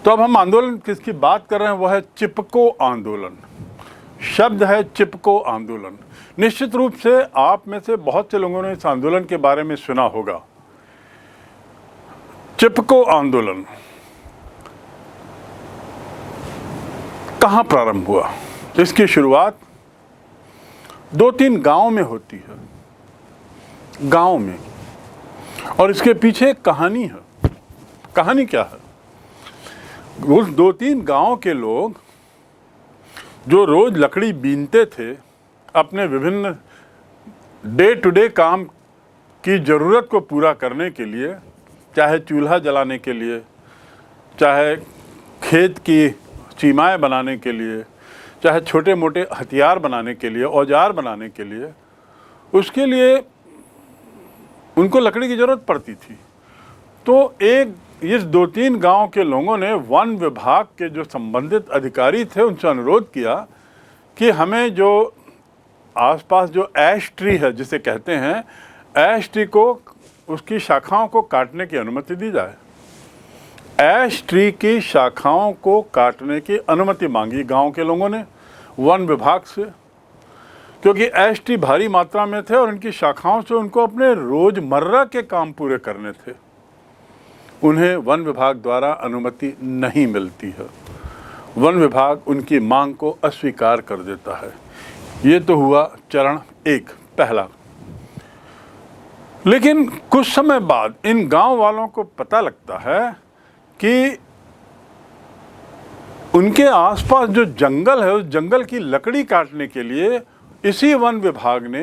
तो अब हम आंदोलन किसकी बात कर रहे हैं, वह है चिपको आंदोलन। शब्द है चिपको आंदोलन। निश्चित रूप से आप में से बहुत से लोगों ने इस आंदोलन के बारे में सुना होगा। चिपको आंदोलन कहाँ प्रारंभ हुआ? इसकी शुरुआत 2-3 गांव में होती है, गांव में, और इसके पीछे एक कहानी है। कहानी क्या है? उस 2-3 गांव के लोग जो रोज लकड़ी बीनते थे अपने विभिन्न डे टू डे काम की ज़रूरत को पूरा करने के लिए, चाहे चूल्हा जलाने के लिए, चाहे खेत की सीमाएं बनाने के लिए, चाहे छोटे मोटे हथियार बनाने के लिए, औजार बनाने के लिए, उसके लिए उनको लकड़ी की ज़रूरत पड़ती थी। तो इस 2-3 गांव के लोगों ने वन विभाग के जो संबंधित अधिकारी थे उनसे अनुरोध किया कि हमें जो आसपास जो ऐश ट्री है, जिसे कहते हैं, ऐश ट्री को, उसकी शाखाओं को काटने की अनुमति दी जाए। ऐश ट्री की शाखाओं को काटने की अनुमति मांगी गांव के लोगों ने वन विभाग से, क्योंकि ऐश ट्री भारी मात्रा में थे और इनकी शाखाओं से उनको अपने रोजमर्रा के काम पूरे करने थे। उन्हें वन विभाग द्वारा अनुमति नहीं मिलती है। वन विभाग उनकी मांग को अस्वीकार कर देता है। ये तो हुआ चरण 1, पहला। लेकिन कुछ समय बाद इन गांव वालों को पता लगता है कि उनके आसपास जो जंगल है, उस जंगल की लकड़ी काटने के लिए इसी वन विभाग ने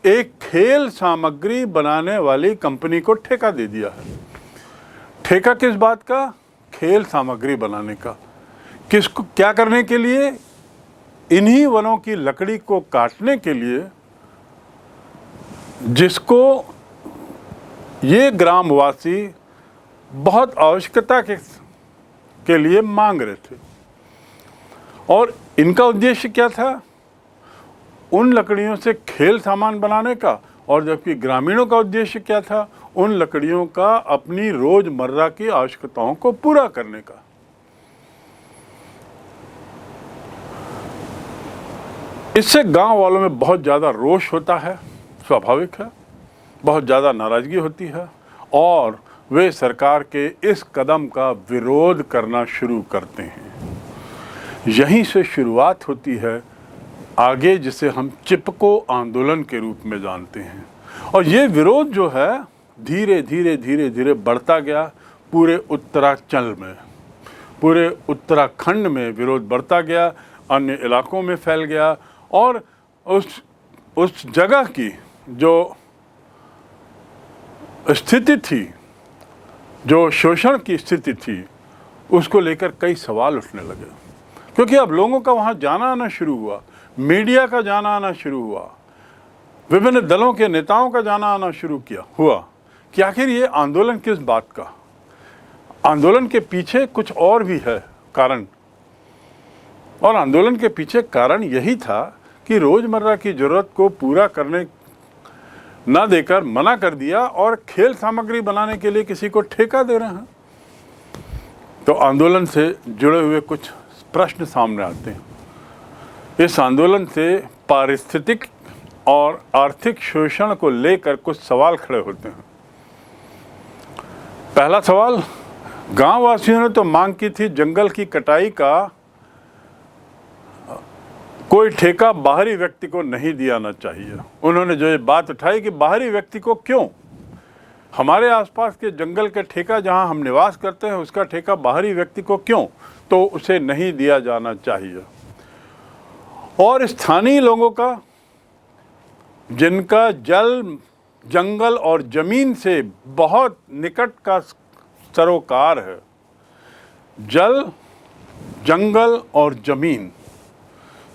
एक खेल सामग्री बनाने वाली कंपनी को ठेका दे दिया है। ठेका किस बात का? खेल सामग्री बनाने का। किसको, क्या करने के लिए? इन्हीं वनों की लकड़ी को काटने के लिए, जिसको ये ग्रामवासी बहुत आवश्यकता के लिए मांग रहे थे। और इनका उद्देश्य क्या था? उन लकड़ियों से खेल सामान बनाने का, और जबकि ग्रामीणों का उद्देश्य क्या था? उन लकड़ियों का अपनी रोजमर्रा की आवश्यकताओं को पूरा करने का। इससे गांव वालों में बहुत ज़्यादा रोष होता है, स्वाभाविक है, बहुत ज़्यादा नाराज़गी होती है, और वे सरकार के इस कदम का विरोध करना शुरू करते हैं। यहीं से शुरुआत होती है आगे, जिसे हम चिपको आंदोलन के रूप में जानते हैं। और ये विरोध जो है धीरे धीरे धीरे धीरे बढ़ता गया। पूरे उत्तरांचल में, पूरे उत्तराखंड में विरोध बढ़ता गया, अन्य इलाकों में फैल गया, और उस जगह की जो स्थिति थी, जो शोषण की स्थिति थी, उसको लेकर कई सवाल उठने लगे। क्योंकि अब लोगों का वहाँ जाना आना शुरू हुआ, मीडिया का जाना आना शुरू हुआ, विभिन्न दलों के नेताओं का जाना आना शुरू हुआ कि आखिर ये आंदोलन किस बात का? आंदोलन के पीछे कुछ और भी है कारण। और आंदोलन के पीछे कारण यही था कि रोजमर्रा की जरूरत को पूरा करने ना देकर मना कर दिया और खेल सामग्री बनाने के लिए किसी को ठेका दे रहे हैं। तो आंदोलन से जुड़े हुए कुछ प्रश्न सामने आते हैं। इस आंदोलन से पारिस्थितिक और आर्थिक शोषण को लेकर कुछ सवाल खड़े होते हैं। पहला सवाल, गांव वासियों ने तो मांग की थी जंगल की कटाई का कोई ठेका बाहरी व्यक्ति को नहीं दिया जाना चाहिए। उन्होंने जो ये बात उठाई कि बाहरी व्यक्ति को क्यों, हमारे आसपास के जंगल का ठेका जहां हम निवास करते हैं उसका ठेका बाहरी व्यक्ति को क्यों, तो उसे नहीं दिया जाना चाहिए। और स्थानीय लोगों का, जिनका जल, जंगल और जमीन से बहुत निकट का सरोकार है, जल, जंगल और जमीन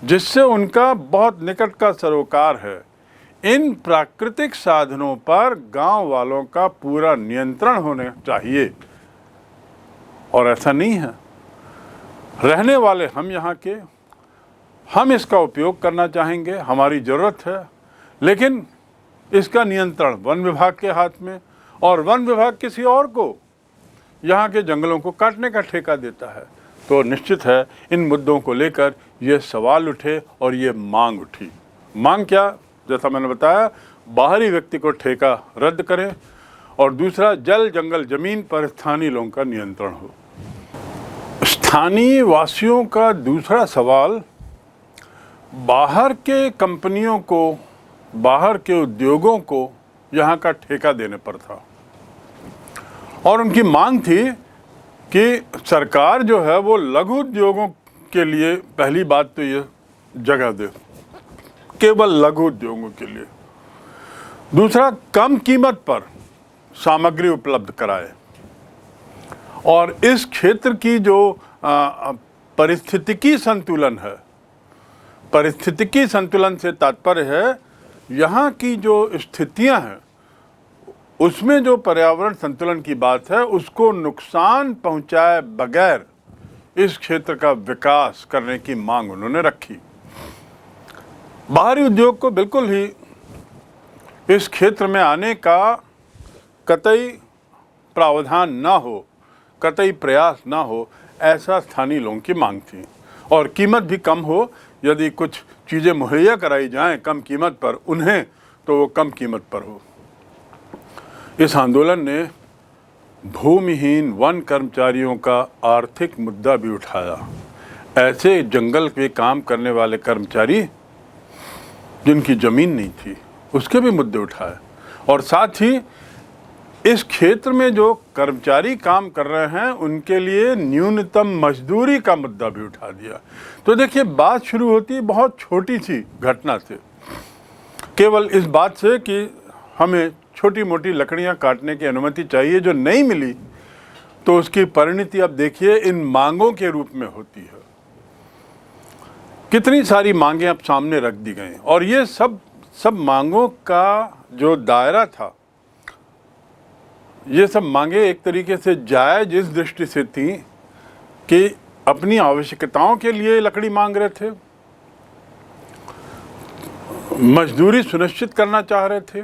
जिससे उनका बहुत निकट का सरोकार है, इन प्राकृतिक साधनों पर गांव वालों का पूरा नियंत्रण होना चाहिए। और ऐसा नहीं है। रहने वाले हम यहाँ के, हम इसका उपयोग करना चाहेंगे, हमारी ज़रूरत है, लेकिन इसका नियंत्रण वन विभाग के हाथ में, और वन विभाग किसी और को यहाँ के जंगलों को काटने का ठेका देता है। तो निश्चित है इन मुद्दों को लेकर ये सवाल उठे और ये मांग उठी। मांग क्या? जैसा मैंने बताया, बाहरी व्यक्ति को ठेका रद्द करें और दूसरा, जल जंगल जमीन पर स्थानीय लोगों का नियंत्रण हो। स्थानीय वासियों का दूसरा सवाल बाहर के कंपनियों को, बाहर के उद्योगों को यहाँ का ठेका देने पर था और उनकी मांग थी कि सरकार जो है वो लघु उद्योगों के लिए पहली बात तो ये जगह दे, केवल लघु उद्योगों के लिए। दूसरा, कम कीमत पर सामग्री उपलब्ध कराए और इस क्षेत्र की जो पारिस्थितिकी संतुलन है, पारिस्थितिकी संतुलन से तात्पर्य है यहाँ की जो स्थितियाँ हैं उसमें जो पर्यावरण संतुलन की बात है उसको नुकसान पहुँचाए बगैर इस क्षेत्र का विकास करने की मांग उन्होंने रखी। बाहरी उद्योग को बिल्कुल ही इस क्षेत्र में आने का कतई प्रावधान ना हो, कतई प्रयास ना हो, ऐसा स्थानीय लोगों की मांग थी। और कीमत भी कम हो, यदि कुछ चीज़ें मुहैया कराई जाएं कम कीमत पर उन्हें, तो वो कम कीमत पर हो। इस आंदोलन ने भूमिहीन वन कर्मचारियों का आर्थिक मुद्दा भी उठाया। ऐसे जंगल के काम करने वाले कर्मचारी जिनकी ज़मीन नहीं थी, उसके भी मुद्दे उठाए और साथ ही इस क्षेत्र में जो कर्मचारी काम कर रहे हैं उनके लिए न्यूनतम मजदूरी का मुद्दा भी उठा दिया। तो देखिए, बात शुरू होती है बहुत छोटी सी घटना से, केवल इस बात से कि हमें छोटी मोटी लकड़ियां काटने की अनुमति चाहिए, जो नहीं मिली तो उसकी परिणति अब देखिए इन मांगों के रूप में होती है। कितनी सारी मांगें अब सामने रख दी गई और ये सब मांगों का जो दायरा था, ये सब मांगे एक तरीके से जायज इस दृष्टि से थी कि अपनी आवश्यकताओं के लिए लकड़ी मांग रहे थे, मजदूरी सुनिश्चित करना चाह रहे थे,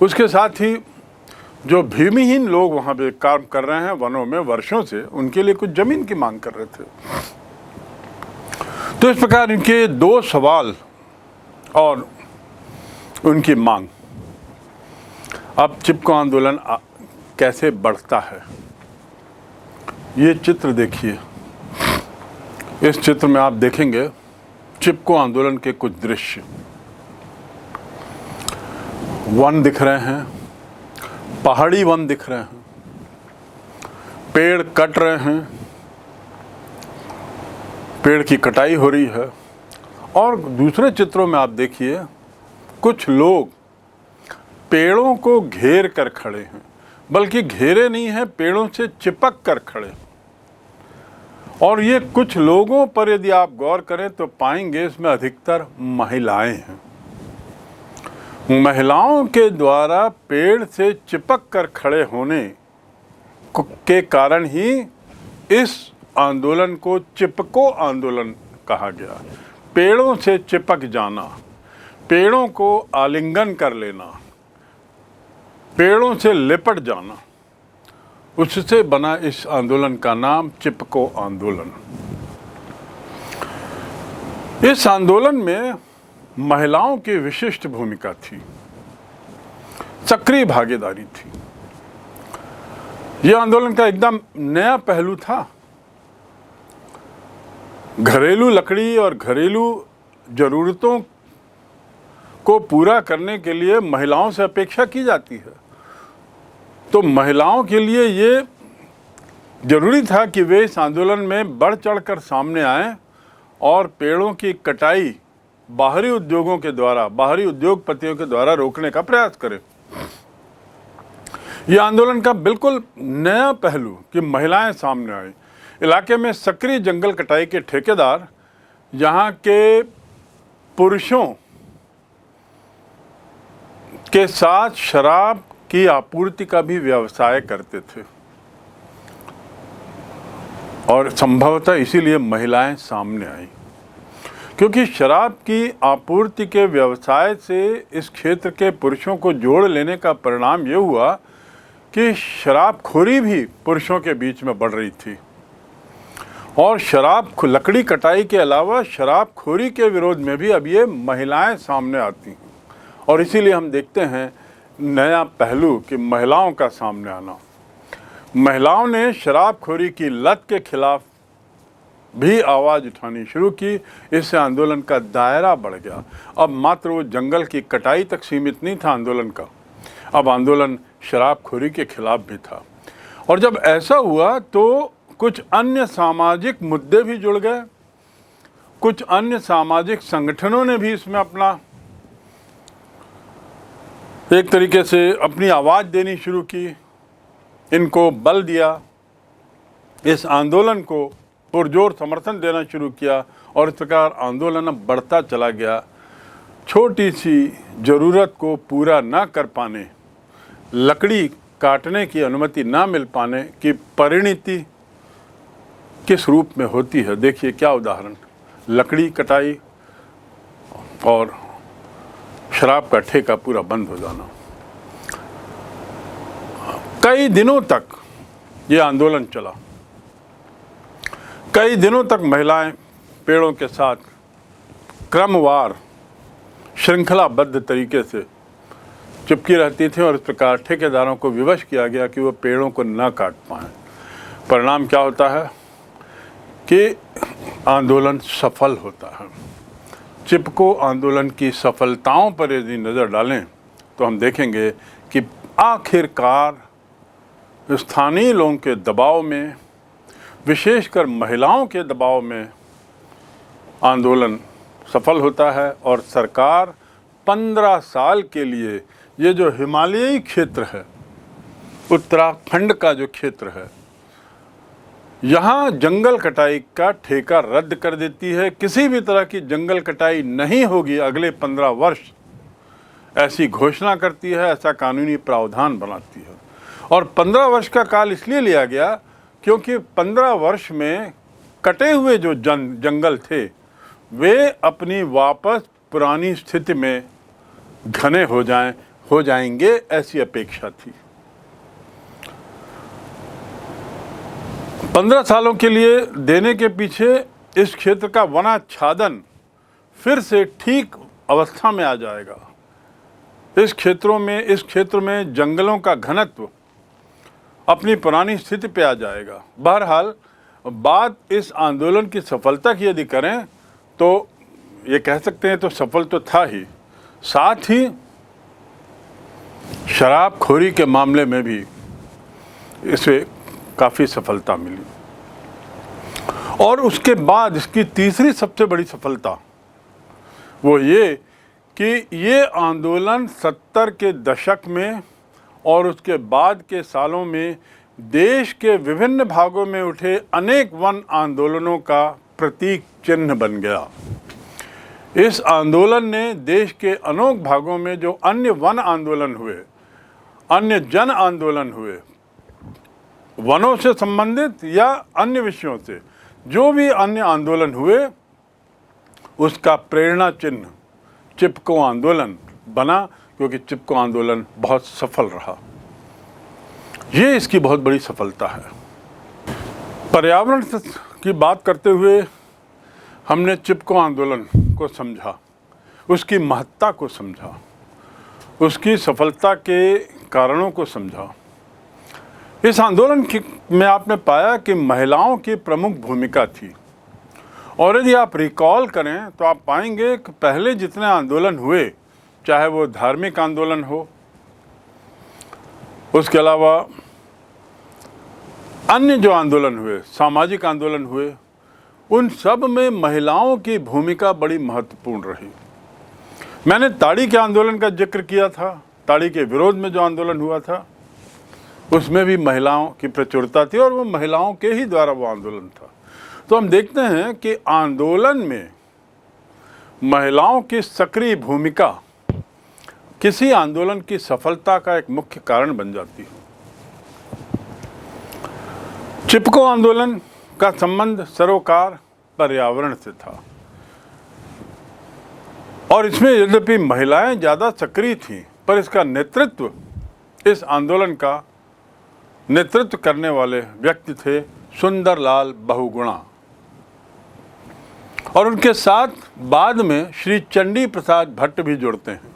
उसके साथ ही जो भूमिहीन लोग वहाँ पे काम कर रहे हैं वनों में वर्षों से, उनके लिए कुछ ज़मीन की मांग कर रहे थे। तो इस प्रकार इनके दो सवाल और उनकी मांग। अब चिपको आंदोलन कैसे बढ़ता है, ये चित्र देखिए। इस चित्र में आप देखेंगे चिपको आंदोलन के कुछ दृश्य। वन दिख रहे हैं, पहाड़ी वन दिख रहे हैं, पेड़ कट रहे हैं, पेड़ की कटाई हो रही है। और दूसरे चित्रों में आप देखिए कुछ लोग पेड़ों को घेर कर खड़े हैं, बल्कि घेरे नहीं हैं, पेड़ों से चिपक कर खड़े। और ये कुछ लोगों पर यदि आप गौर करें तो पाएंगे इसमें अधिकतर महिलाएं हैं। महिलाओं के द्वारा पेड़ से चिपक कर खड़े होने के कारण ही इस आंदोलन को चिपको आंदोलन कहा गया। पेड़ों से चिपक जाना, पेड़ों को आलिंगन कर लेना, पेड़ों से लिपट जाना, उससे बना इस आंदोलन का नाम चिपको आंदोलन। इस आंदोलन में महिलाओं की विशिष्ट भूमिका थी, सक्रिय भागीदारी थी। यह आंदोलन का एकदम नया पहलू था। घरेलू लकड़ी और घरेलू जरूरतों को पूरा करने के लिए महिलाओं से अपेक्षा की जाती है। तो महिलाओं के लिए ये जरूरी था कि वे इस आंदोलन में बढ़ चढ़कर सामने आएं और पेड़ों की कटाई बाहरी उद्योगों के द्वारा, बाहरी उद्योगपतियों के द्वारा रोकने का प्रयास करें। यह आंदोलन का बिल्कुल नया पहलू कि महिलाएं सामने आई। इलाके में सक्रिय जंगल कटाई के ठेकेदार यहाँ के पुरुषों के साथ शराब की आपूर्ति का भी व्यवसाय करते थे और संभवतः इसीलिए महिलाएं सामने आई, क्योंकि शराब की आपूर्ति के व्यवसाय से इस क्षेत्र के पुरुषों को जोड़ लेने का परिणाम ये हुआ कि शराबखोरी भी पुरुषों के बीच में बढ़ रही थी और लकड़ी कटाई के अलावा शराबखोरी के विरोध में भी अब ये महिलाएं सामने आती हैं। और इसीलिए हम देखते हैं नया पहलू कि महिलाओं का सामने आना। महिलाओं ने शराबखोरी की लत के खिलाफ भी आवाज़ उठानी शुरू की। इससे आंदोलन का दायरा बढ़ गया। अब मात्र वो जंगल की कटाई तक सीमित नहीं था आंदोलन का, अब आंदोलन शराबखोरी के खिलाफ भी था। और जब ऐसा हुआ तो कुछ अन्य सामाजिक मुद्दे भी जुड़ गए, कुछ अन्य सामाजिक संगठनों ने भी इसमें अपना एक तरीके से अपनी आवाज़ देनी शुरू की, इनको बल दिया, इस आंदोलन को पुरजोर समर्थन देना शुरू किया और इस प्रकार आंदोलन अब बढ़ता चला गया। छोटी सी ज़रूरत को पूरा ना कर पाने, लकड़ी काटने की अनुमति ना मिल पाने की परिणति किस रूप में होती है, देखिए क्या उदाहरण। लकड़ी कटाई और शराब का ठेका पूरा बंद हो जाना। कई दिनों तक ये आंदोलन चला। कई दिनों तक महिलाएं पेड़ों के साथ क्रमवार श्रृंखलाबद्ध तरीके से चिपकी रहती थी और इस प्रकार ठेकेदारों को विवश किया गया कि वो पेड़ों को न काट पाएं। परिणाम क्या होता है कि आंदोलन सफल होता है। चिपको आंदोलन की सफलताओं पर यदि नज़र डालें तो हम देखेंगे कि आखिरकार स्थानीय लोगों के दबाव में, विशेषकर महिलाओं के दबाव में आंदोलन सफल होता है और सरकार 15 साल के लिए ये जो हिमालयी क्षेत्र है, उत्तराखंड का जो क्षेत्र है, यहाँ जंगल कटाई का ठेका रद्द कर देती है। किसी भी तरह की जंगल कटाई नहीं होगी अगले 15 वर्ष, ऐसी घोषणा करती है, ऐसा कानूनी प्रावधान बनाती है। और 15 वर्ष का काल इसलिए लिया गया क्योंकि 15 वर्ष में कटे हुए जो जंगल थे वे अपनी वापस पुरानी स्थिति में घने हो जाएंगे, ऐसी अपेक्षा थी। 15 सालों के लिए देने के पीछे इस क्षेत्र का वनाच्छादन फिर से ठीक अवस्था में आ जाएगा। इस क्षेत्र में जंगलों का घनत्व अपनी पुरानी स्थिति पे आ जाएगा। बहरहाल बात इस आंदोलन की सफलता की यदि करें तो ये कह सकते हैं तो सफल तो था ही, साथ ही शराबखोरी के मामले में भी इसे काफ़ी सफलता मिली। और उसके बाद इसकी तीसरी सबसे बड़ी सफलता वो ये कि ये आंदोलन 70 के दशक में और उसके बाद के सालों में देश के विभिन्न भागों में उठे अनेक वन आंदोलनों का प्रतीक चिन्ह बन गया। इस आंदोलन ने देश के अनेक भागों में जो अन्य वन आंदोलन हुए, अन्य जन आंदोलन हुए, वनों से संबंधित या अन्य विषयों से जो भी अन्य आंदोलन हुए, उसका प्रेरणा चिन्ह चिपको आंदोलन बना, क्योंकि चिपको आंदोलन बहुत सफल रहा। ये इसकी बहुत बड़ी सफलता है। पर्यावरण की बात करते हुए हमने चिपको आंदोलन को समझा, उसकी महत्ता को समझा, उसकी सफलता के कारणों को समझा। इस आंदोलन में आपने पाया कि महिलाओं की प्रमुख भूमिका थी। और यदि आप रिकॉल करें तो आप पाएंगे कि पहले जितने आंदोलन हुए, चाहे वो धार्मिक आंदोलन हो, उसके अलावा अन्य जो आंदोलन हुए, सामाजिक आंदोलन हुए, उन सब में महिलाओं की भूमिका बड़ी महत्वपूर्ण रही। मैंने ताड़ी के आंदोलन का जिक्र किया था। ताड़ी के विरोध में जो आंदोलन हुआ था उसमें भी महिलाओं की प्रचुरता थी और वो महिलाओं के ही द्वारा वो आंदोलन था। तो हम देखते हैं कि आंदोलन में महिलाओं की सक्रिय भूमिका किसी आंदोलन की सफलता का एक मुख्य कारण बन जाती है। चिपको आंदोलन का संबंध सरोकार पर्यावरण से था और इसमें यद्यपि महिलाएं ज़्यादा सक्रिय थीं, पर इसका नेतृत्व इस आंदोलन का नेतृत्व करने वाले व्यक्ति थे सुंदरलाल बहुगुणा, और उनके साथ बाद में श्री चंडी प्रसाद भट्ट भी जुड़ते हैं।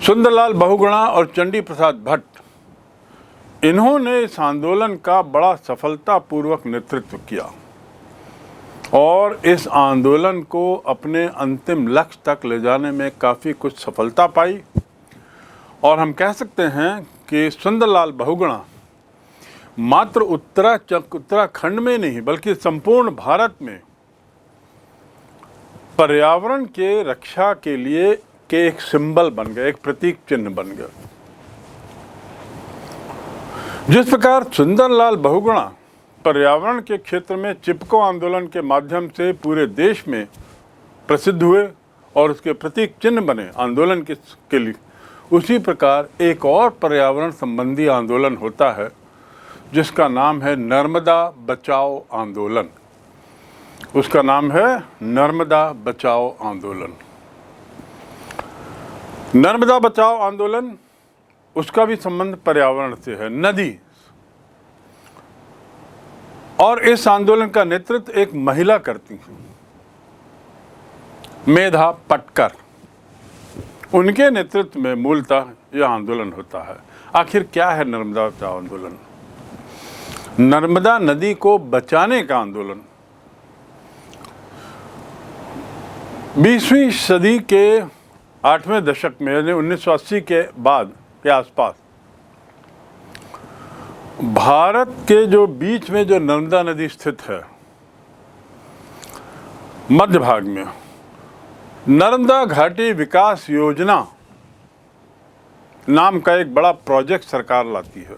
सुंदरलाल बहुगुणा और चंडी प्रसाद भट्ट, इन्होंने इस आंदोलन का बड़ा सफलतापूर्वक नेतृत्व किया और इस आंदोलन को अपने अंतिम लक्ष्य तक ले जाने में काफ़ी कुछ सफलता पाई। और हम कह सकते हैं कि सुंदरलाल बहुगुणा मात्र उत्तराखंड में नहीं बल्कि संपूर्ण भारत में पर्यावरण के रक्षा के लिए के एक सिंबल बन गए, एक प्रतीक चिन्ह बन गए। जिस प्रकार सुंदरलाल बहुगुणा पर्यावरण के क्षेत्र में चिपको आंदोलन के माध्यम से पूरे देश में प्रसिद्ध हुए और उसके प्रतीक चिन्ह बने आंदोलन के लिए, उसी प्रकार एक और पर्यावरण संबंधी आंदोलन होता है जिसका नाम है नर्मदा बचाओ आंदोलन। उसका नाम है नर्मदा बचाओ आंदोलन। नर्मदा बचाओ आंदोलन, उसका भी संबंध पर्यावरण से है, नदी। और इस आंदोलन का नेतृत्व एक महिला करती है, मेधा पटकर। उनके नेतृत्व में मूलतः यह आंदोलन होता है। आखिर क्या है नर्मदा बचाओ आंदोलन? नर्मदा नदी को बचाने का आंदोलन 20वीं सदी के 8वें दशक में, यानी 1980 के बाद के आसपास, भारत के जो बीच में जो नर्मदा नदी स्थित है, मध्य भाग में, नर्मदा घाटी विकास योजना नाम का एक बड़ा प्रोजेक्ट सरकार लाती है।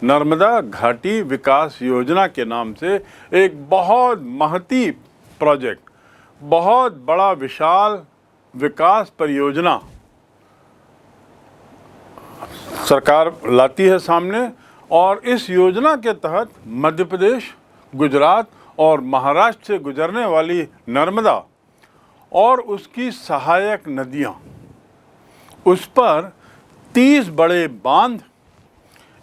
नर्मदा घाटी विकास योजना के नाम से एक बहुत महती प्रोजेक्ट, बहुत बड़ा विशाल विकास परियोजना सरकार लाती है सामने। और इस योजना के तहत मध्य प्रदेश, गुजरात और महाराष्ट्र से गुजरने वाली नर्मदा और उसकी सहायक नदियां, उस पर 30 बड़े बांध,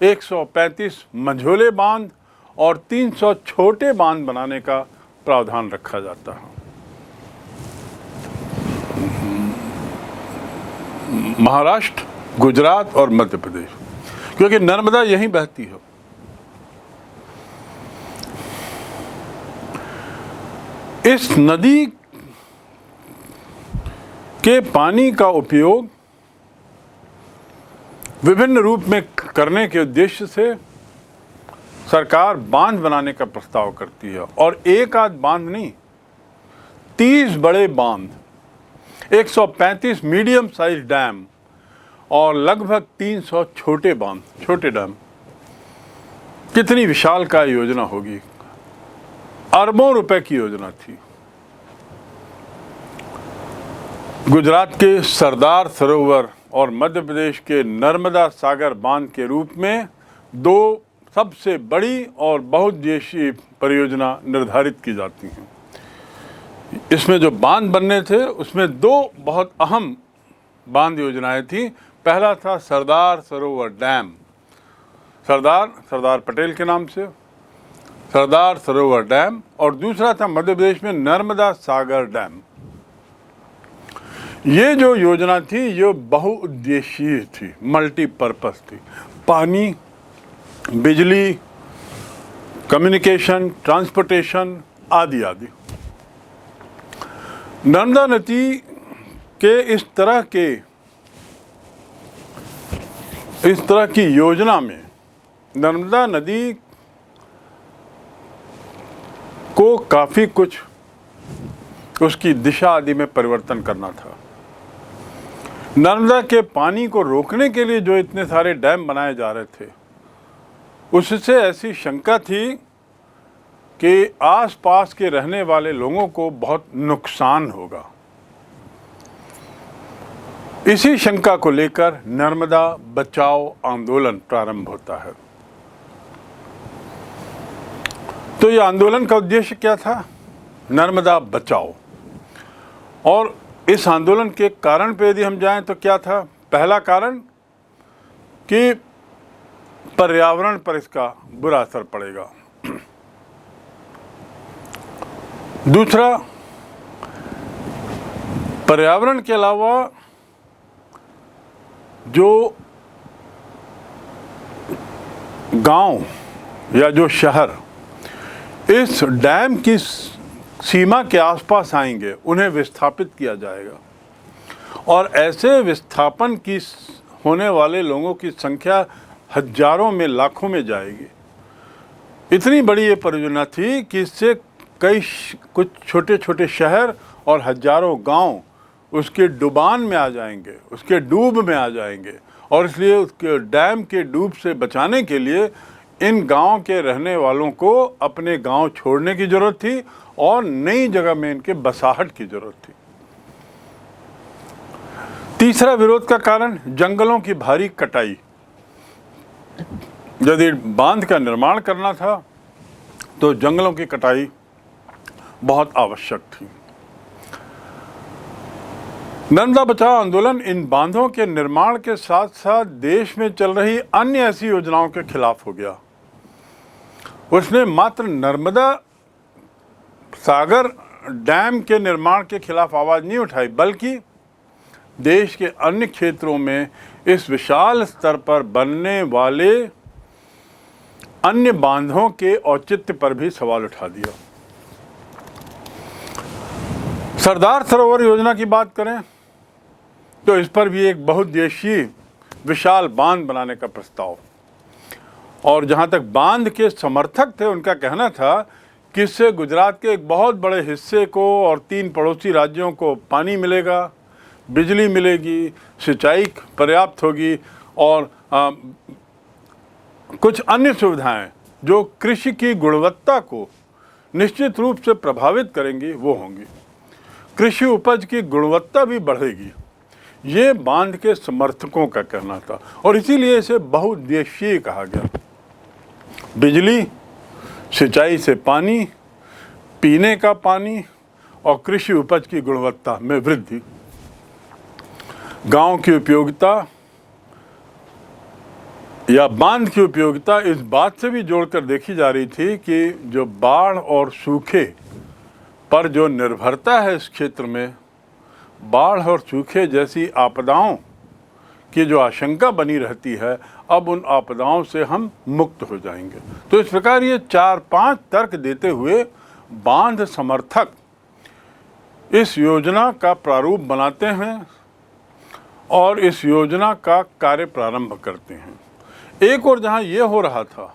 135 मंझोले बांध और 300 छोटे बांध बनाने का प्रावधान रखा जाता है। महाराष्ट्र, गुजरात और मध्य प्रदेश, क्योंकि नर्मदा यहीं बहती है। इस नदी के पानी का उपयोग विभिन्न रूप में करने के उद्देश्य से सरकार बांध बनाने का प्रस्ताव करती है। और एक आध बांध नहीं, 30 बड़े बांध, 135 मीडियम साइज डैम और लगभग 300 छोटे बांध, छोटे डैम। कितनी विशाल का योजना होगी, अरबों रुपए की योजना थी। गुजरात के सरदार सरोवर और मध्य प्रदेश के नर्मदा सागर बांध के रूप में दो सबसे बड़ी और बहुउद्देशीय परियोजना निर्धारित की जाती हैं। इसमें जो बांध बनने थे उसमें दो बहुत अहम बांध योजनाएं थी। पहला था सरदार सरोवर डैम, सरदार पटेल के नाम से सरदार सरोवर डैम, और दूसरा था मध्य प्रदेश में नर्मदा सागर डैम। ये जो योजना थी ये बहुउद्देशीय थी, मल्टीपर्पस थी। पानी, बिजली, कम्युनिकेशन, ट्रांसपोर्टेशन आदि आदि। नर्मदा नदी के इस तरह की योजना में नर्मदा नदी को काफ़ी कुछ उसकी दिशा आदि में परिवर्तन करना था। नर्मदा के पानी को रोकने के लिए जो इतने सारे डैम बनाए जा रहे थे, उससे ऐसी शंका थी कि आसपास के रहने वाले लोगों को बहुत नुकसान होगा। इसी शंका को लेकर नर्मदा बचाओ आंदोलन प्रारंभ होता है। तो ये आंदोलन का उद्देश्य क्या था? नर्मदा बचाओ। और इस आंदोलन के कारण पे यदि हम जाएं तो क्या था? पहला कारण कि पर्यावरण पर इसका बुरा असर पड़ेगा। दूसरा, पर्यावरण के अलावा जो गांव या जो शहर इस डैम की सीमा के आसपास आएंगे, उन्हें विस्थापित किया जाएगा और ऐसे विस्थापन की होने वाले लोगों की संख्या हजारों में, लाखों में जाएगी। इतनी बड़ी ये परियोजना थी कि इससे कुछ छोटे छोटे शहर और हजारों गांव उसके डुबान में आ जाएंगे, उसके डूब में आ जाएंगे। और इसलिए उसके डैम के डूब से बचाने के लिए इन गांव के रहने वालों को अपने गांव छोड़ने की जरूरत थी और नई जगह में इनके बसाहट की जरूरत थी। तीसरा विरोध का कारण जंगलों की भारी कटाई। यदि बांध का निर्माण करना था तो जंगलों की कटाई बहुत आवश्यक थी। नर्मदा बचाओ आंदोलन इन बांधों के निर्माण के साथ साथ देश में चल रही अन्य ऐसी योजनाओं के खिलाफ हो गया। उसने मात्र नर्मदा सागर डैम के निर्माण के खिलाफ आवाज नहीं उठाई, बल्कि देश के अन्य क्षेत्रों में इस विशाल स्तर पर बनने वाले अन्य बांधों के औचित्य पर भी सवाल उठा दिया। सरदार सरोवर योजना की बात करें तो इस पर भी एक बहुउद्देशीय विशाल बांध बनाने का प्रस्ताव, और जहां तक बांध के समर्थक थे उनका कहना था कि इससे गुजरात के एक बहुत बड़े हिस्से को और 3 पड़ोसी राज्यों को पानी मिलेगा, बिजली मिलेगी, सिंचाई पर्याप्त होगी और कुछ अन्य सुविधाएं जो कृषि की गुणवत्ता को निश्चित रूप से प्रभावित करेंगी वो होंगी। कृषि उपज की गुणवत्ता भी बढ़ेगी। ये बांध के समर्थकों का कहना था और इसीलिए इसे बहुउद्देशीय कहा गया। बिजली, सिंचाई से पानी, पीने का पानी और कृषि उपज की गुणवत्ता में वृद्धि। गांव की उपयोगिता या बांध की उपयोगिता इस बात से भी जोड़कर देखी जा रही थी कि जो बाढ़ और सूखे पर जो निर्भरता है इस क्षेत्र में, बाढ़ और सूखे जैसी आपदाओं की जो आशंका बनी रहती है, अब उन आपदाओं से हम मुक्त हो जाएंगे। तो इस प्रकार ये 4-5 तर्क देते हुए बांध समर्थक इस योजना का प्रारूप बनाते हैं और इस योजना का कार्य प्रारंभ करते हैं। एक और जहां ये हो रहा था,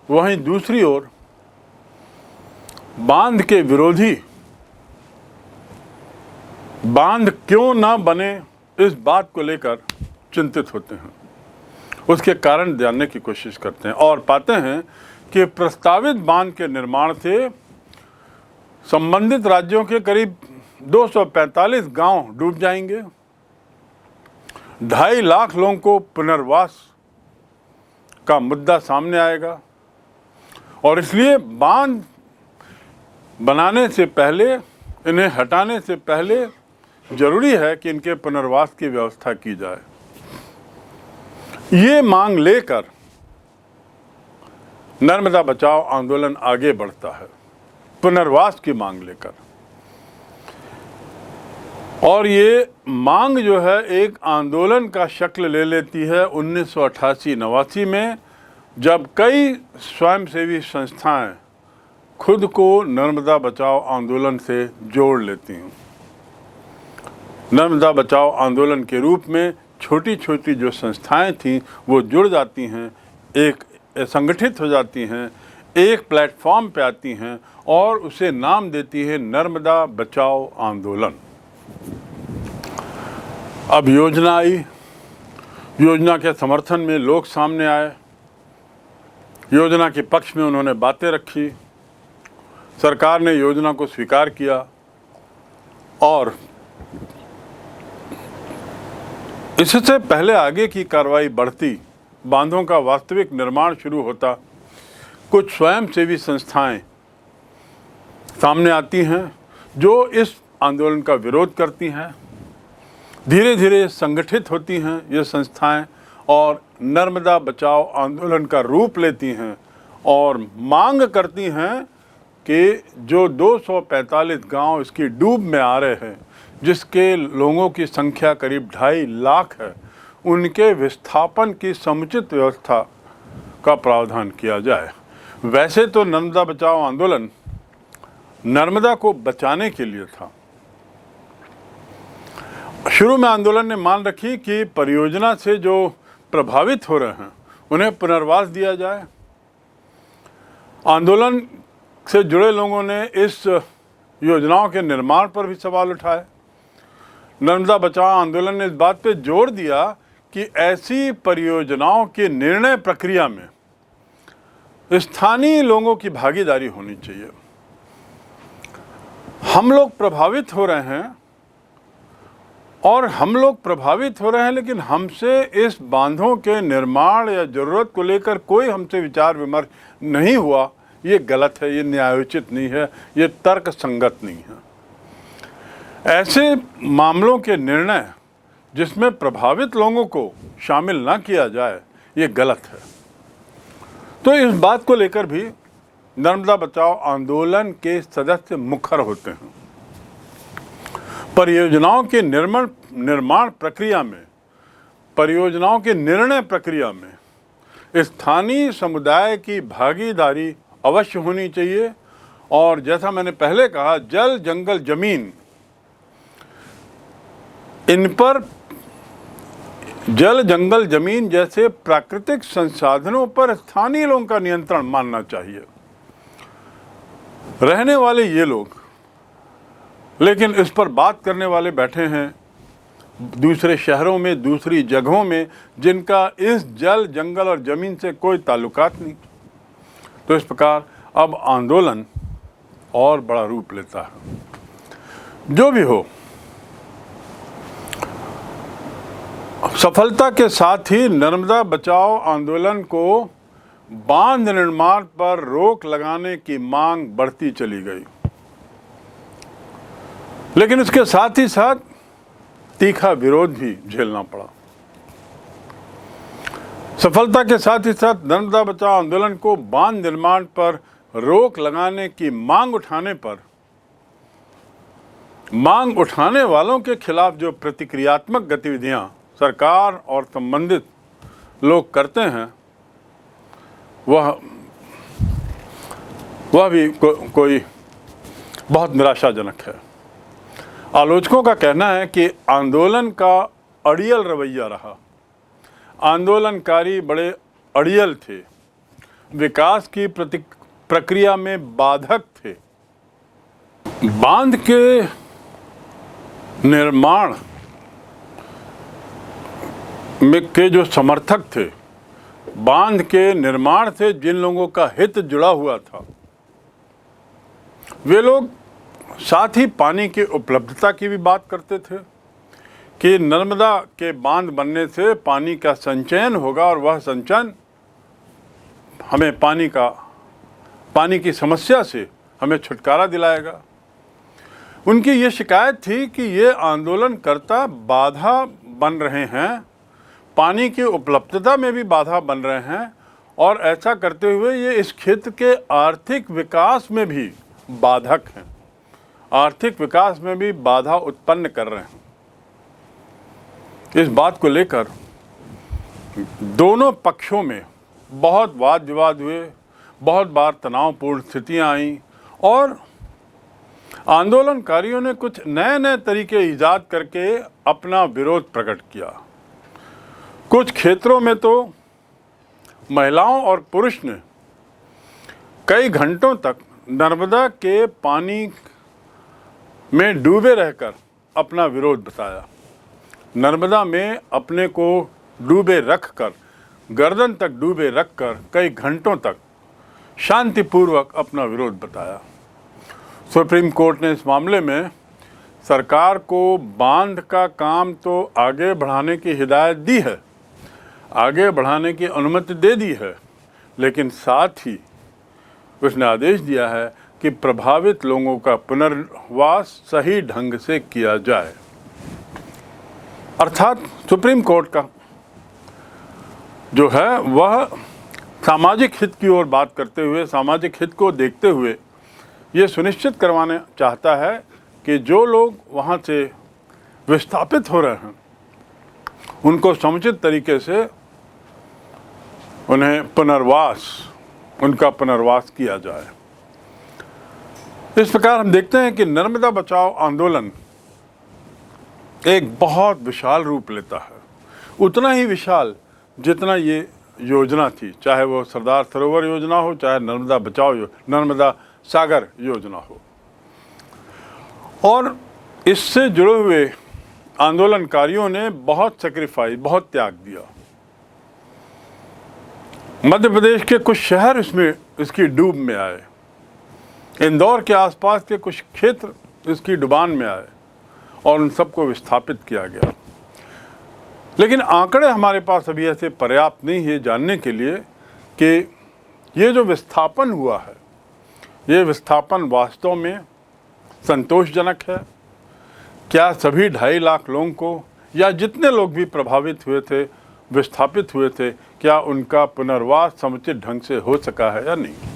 वहीं दूसरी ओर बांध के विरोधी बांध क्यों ना बने इस बात को लेकर चिंतित होते हैं, उसके कारण जानने की कोशिश करते हैं और पाते हैं कि प्रस्तावित बांध के निर्माण से संबंधित राज्यों के करीब 245 गांव डूब जाएंगे, 2.5 लाख लोगों को पुनर्वास का मुद्दा सामने आएगा और इसलिए बांध बनाने से पहले, इन्हें हटाने से पहले जरूरी है कि इनके पुनर्वास की व्यवस्था की जाए। ये मांग लेकर नर्मदा बचाओ आंदोलन आगे बढ़ता है, पुनर्वास की मांग लेकर। और ये मांग जो है एक आंदोलन का शक्ल ले लेती है 1988-89 में, जब कई स्वयंसेवी संस्थाएं खुद को नर्मदा बचाओ आंदोलन से जोड़ लेती हैं। नर्मदा बचाओ आंदोलन के रूप में छोटी छोटी जो संस्थाएं थीं वो जुड़ जाती हैं, एक संगठित हो जाती हैं, एक प्लेटफॉर्म पे आती हैं और उसे नाम देती है नर्मदा बचाओ आंदोलन। अब योजना आई, योजना के समर्थन में लोग सामने आए, योजना के पक्ष में उन्होंने बातें रखी, सरकार ने योजना को स्वीकार किया और इससे पहले आगे की कार्रवाई बढ़ती, बांधों का वास्तविक निर्माण शुरू होता, कुछ स्वयंसेवी संस्थाएं सामने आती हैं जो इस आंदोलन का विरोध करती हैं। धीरे धीरे संगठित होती हैं ये संस्थाएं और नर्मदा बचाओ आंदोलन का रूप लेती हैं और मांग करती हैं कि जो 245 गांव इसकी डूब में आ रहे हैं, जिसके लोगों की संख्या करीब 2.5 लाख है, उनके विस्थापन की समुचित व्यवस्था का प्रावधान किया जाए। वैसे तो नर्मदा बचाओ आंदोलन नर्मदा को बचाने के लिए था। शुरू में आंदोलन ने मान रखी कि परियोजना से जो प्रभावित हो रहे हैं उन्हें पुनर्वास दिया जाए। आंदोलन से जुड़े लोगों ने इस योजनाओं के निर्माण पर भी सवाल उठाए। नर्मदा बचाओ आंदोलन ने इस बात पर जोर दिया कि ऐसी परियोजनाओं की निर्णय प्रक्रिया में स्थानीय लोगों की भागीदारी होनी चाहिए। हम लोग प्रभावित हो रहे हैं और हम लोग प्रभावित हो रहे हैं, लेकिन हमसे इस बांधों के निर्माण या ज़रूरत को लेकर कोई हमसे विचार विमर्श नहीं हुआ। ये गलत है, ये न्यायोचित नहीं है, ये तर्क संगत नहीं है। ऐसे मामलों के निर्णय जिसमें प्रभावित लोगों को शामिल ना किया जाए, ये गलत है। तो इस बात को लेकर भी नर्मदा बचाओ आंदोलन के सदस्य मुखर होते हैं। परियोजनाओं के निर्माण प्रक्रिया में, परियोजनाओं के निर्णय प्रक्रिया में स्थानीय समुदाय की भागीदारी अवश्य होनी चाहिए। और जैसा मैंने पहले कहा, जल, जंगल, जमीन, इन पर जल, जंगल, जमीन जैसे प्राकृतिक संसाधनों पर स्थानीय लोगों का नियंत्रण मानना चाहिए। रहने वाले ये लोग, लेकिन इस पर बात करने वाले बैठे हैं दूसरे शहरों में, दूसरी जगहों में, जिनका इस जल, जंगल और जमीन से कोई ताल्लुकात नहीं। तो इस प्रकार अब आंदोलन और बड़ा रूप लेता है। जो भी हो, सफलता के साथ ही नर्मदा बचाओ आंदोलन को बांध निर्माण पर रोक लगाने की मांग बढ़ती चली गई, लेकिन इसके साथ ही साथ तीखा विरोध भी झेलना पड़ा। सफलता के साथ ही साथ नर्मदा बचाओ आंदोलन को बांध निर्माण पर रोक लगाने की मांग उठाने वालों के खिलाफ जो प्रतिक्रियात्मक गतिविधियां सरकार और संबंधित लोग करते हैं, वह भी कोई बहुत निराशाजनक है। आलोचकों का कहना है कि आंदोलन का अड़ियल रवैया रहा। आंदोलनकारी बड़े अड़ियल थे, विकास की प्रक्रिया में बाधक थे। बांध के निर्माण में के जो समर्थक थे, बांध के निर्माण से जिन लोगों का हित जुड़ा हुआ था, वे लोग साथ ही पानी की उपलब्धता की भी बात करते थे कि नर्मदा के बांध बनने से पानी का संचयन होगा और वह संचयन हमें पानी की समस्या से हमें छुटकारा दिलाएगा। उनकी ये शिकायत थी कि ये आंदोलनकर्ता बाधा बन रहे हैं, पानी की उपलब्धता में भी बाधा बन रहे हैं, और ऐसा करते हुए ये इस क्षेत्र के आर्थिक विकास में भी बाधक हैं, आर्थिक विकास में भी बाधा उत्पन्न कर रहे हैं। इस बात को लेकर दोनों पक्षों में बहुत वाद विवाद हुए, बहुत बार तनावपूर्ण स्थितियां आईं और आंदोलनकारियों ने कुछ नए नए तरीके ईजाद करके अपना विरोध प्रकट किया। कुछ क्षेत्रों में तो महिलाओं और पुरुष ने कई घंटों तक नर्मदा के पानी में डूबे रहकर अपना विरोध बताया। नर्मदा में अपने को डूबे रखकर, गर्दन तक डूबे रखकर कई घंटों तक शांतिपूर्वक अपना विरोध बताया। सुप्रीम कोर्ट ने इस मामले में सरकार को बांध का काम तो आगे बढ़ाने की हिदायत दी है, आगे बढ़ाने की अनुमति दे दी है, लेकिन साथ ही उसने आदेश दिया है कि प्रभावित लोगों का पुनर्वास सही ढंग से किया जाए। अर्थात सुप्रीम कोर्ट का जो है वह सामाजिक हित की ओर बात करते हुए, सामाजिक हित को देखते हुए ये सुनिश्चित करवाना चाहता है कि जो लोग वहाँ से विस्थापित हो रहे हैं उनको समुचित तरीके से उनका पुनर्वास किया जाए। इस प्रकार हम देखते हैं कि नर्मदा बचाओ आंदोलन एक बहुत विशाल रूप लेता है, उतना ही विशाल जितना ये योजना थी, चाहे वो सरदार सरोवर योजना हो, चाहे नर्मदा सागर योजना हो। और इससे जुड़े हुए आंदोलनकारियों ने बहुत सेक्रीफाइस, बहुत त्याग दिया। मध्य प्रदेश के कुछ शहर इसकी डूब में आए, इंदौर के आसपास के कुछ क्षेत्र इसकी डुबान में आए और उन सबको विस्थापित किया गया। लेकिन आंकड़े हमारे पास अभी ऐसे पर्याप्त नहीं है जानने के लिए कि ये जो विस्थापन हुआ है, ये विस्थापन वास्तव में संतोषजनक है। क्या सभी 2.5 लाख लोगों को या जितने लोग भी प्रभावित हुए थे, विस्थापित हुए थे, क्या उनका पुनर्वास समुचित ढंग से हो सका है या नहीं?